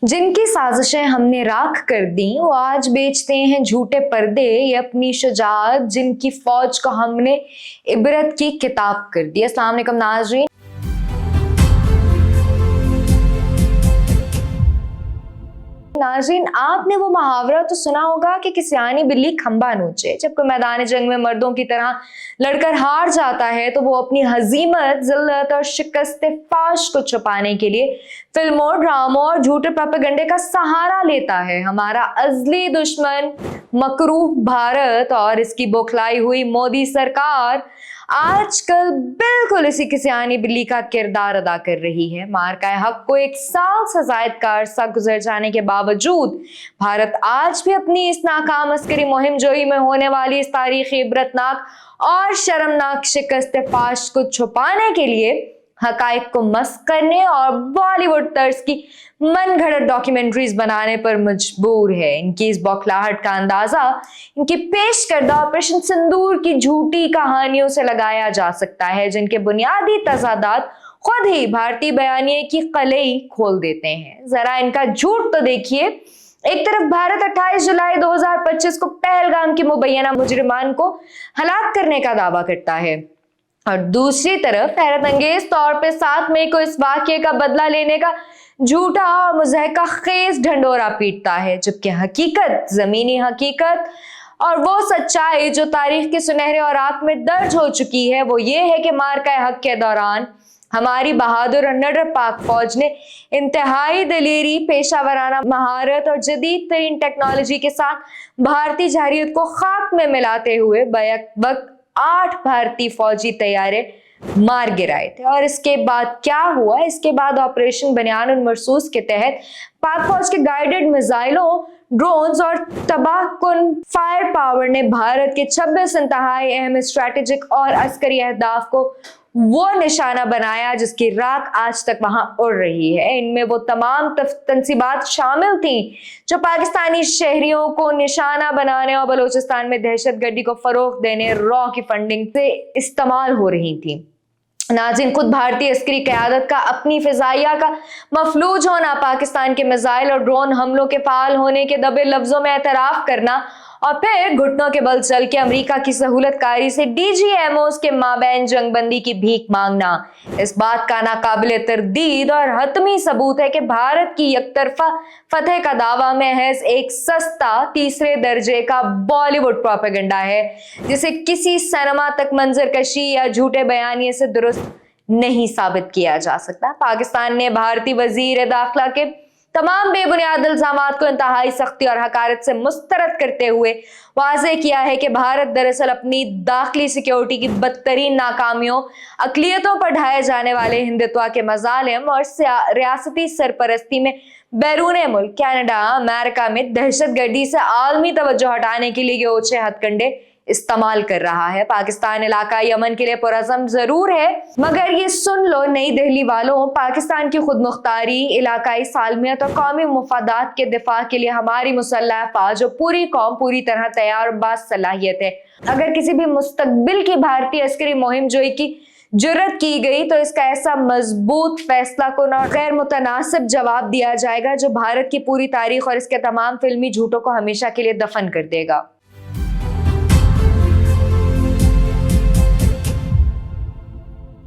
जिनकी साजिशें हमने राख कर दी वो आज बेचते हैं झूठे पर्दे, ये अपनी शुजाअत जिनकी फौज को हमने इबरत की किताब कर दी। अस्सलाम वालेकुम नाज़रीन। नाज़रीन, आपने वो मुहावरा तो सुना होगा कि किसियानी बिल्ली खंबा नोचे। जब कोई मैदान जंग में मर्दों की तरह लड़कर हार जाता है तो वो अपनी हजीमत, जिल्लत और शिकस्त फाश को छुपाने के लिए फिल्मों, ड्रामों और झूठे प्रोपेगेंडे का सहारा लेता है। हमारा अजली दुश्मन मकरूह भारत और इसकी बौखलाई हुई मोदी सरकार आजकल बिल्कुल इसी किसियानी बिल्ली का किरदार अदा कर रही है। मार्का हक को 1 साल से जायद का अरसा गुजर जाने के बावजूद भारत आज भी अपनी इस नाकाम अस्करी मुहिम जोई में होने वाली इस तारीखी इबरतनाक और शर्मनाक शिकस्त फाश को छुपाने के लिए हकाइक को मस्क करने और बॉलीवुड तर्ज की मन घड़त डॉक्यूमेंट्रीज बनाने पर मजबूर है। इनकी इस बौखलाहट का अंदाजा इनकी पेश करदा ऑपरेशन सिंदूर की झूठी कहानियों से लगाया जा सकता है, जिनके बुनियादी तजादात खुद ही भारतीय बयानिए की कलई खोल देते हैं। जरा इनका झूठ तो देखिए। एक तरफ भारत 28 जुलाई 2025 को पहलगाम के मुबैना मुजरिमान को हलाक करने का दावा करता है और दूसरी तरफ हैरत अंगेज तौर पे 7 मई को इस वाक्य का बदला लेने का झूठा और मुज़हका खेज ढंडोरा पीटता है, जबकि हकीकत, जमीनी हकीकत और वो सच्चाई जो तारीख के सुनहरे औरात में दर्ज हो चुकी है वो ये है कि मार्का हक के दौरान हमारी बहादुर और नडर पाक फौज ने इंतहाई दलेरी, पेशावराना महारत और जदीद तरीन टेक्नोलॉजी के साथ भारतीय जहरियत को खाक में मिलाते हुए बैक वक्त 8 भारतीय फौजी तैयारे मार गिराए थे। और इसके बाद क्या हुआ? इसके बाद ऑपरेशन बनियानुल मरसूस के तहत पाक फौज के गाइडेड मिसाइलों, ड्रोन्स और तबाहकुन फायर पावर ने भारत के 26 इंतहाई अहम स्ट्रेटेजिक और अस्करी अहदाफ को वो निशाना बनाया जिसकी राख आज तक वहां उड़ रही है। इनमें वो तमाम तंसीबात शामिल थी जो पाकिस्तानी शहरियों को निशाना बनाने और बलूचिस्तान में दहशतगर्दी को फरोग देने रॉ की फंडिंग से इस्तेमाल हो रही थी। नाज़रीन, खुद भारतीय अस्करी क़यादत का अपनी फिजाइया का मफलूज होना, पाकिस्तान के मिसाइल और ड्रोन हमलों के फाल होने के दबे लफ्जों में एतराफ करना और फिर घुटनों के बल चल के अमेरिका की सहूलतकारी से डीजीएमओस के माबैन जंगबंदी की भीख मांगना इस बात का नाकाबिले तरदीद और हतमी सबूत है कि भारत की यकतरफा फतेह का दावा महज एक सस्ता तीसरे दर्जे का बॉलीवुड प्रोपेगेंडा है, जिसे किसी सिनेमा तक मंजर कशी या झूठे बयानिए से दुरुस्त नहीं साबित किया जा सकता। पाकिस्तान ने भारतीय वजीर दाखिला के तमाम बेबुनियाद इल्जामात को इंतहाई सख्ती और हकारत से मुस्तरद करते हुए वाज़ेह किया है कि भारत दरअसल अपनी दाखिली सिक्योरिटी की बदतरीन नाकामियों, अक़लियतों पर ढाए जाने वाले हिंदुत्व के मज़ालिम और रियासती सरपरस्ती में बैरून मुल्क कनाडा, अमेरिका में दहशतगर्दी से आलमी तवज्जो हटाने के लिए ये ओछे हथकंडे इस्तेमाल कर रहा है। पाकिस्तान इलाका यमन के लिए पुरअज़म जरूर है, मगर ये सुन लो नई दिल्ली वालों, पाकिस्तान की खुद मुख्तारी, इलाकाई सालमियत और कौमी मुफादात के दिफा के लिए हमारी मुसल्लह अफ़वाज और पूरी कौम पूरी तरह तैयार और बासलाहियत है। अगर किसी भी मुस्तकबिल की भारतीय अस्करी मुहिम जोई की जुर्रत की गई तो इसका ऐसा मजबूत, फैसला कुन और गैर मुतनासिब जवाब दिया जाएगा जो भारत की पूरी तारीख और इसके तमाम फिल्मी झूठों को हमेशा के लिए दफन कर देगा।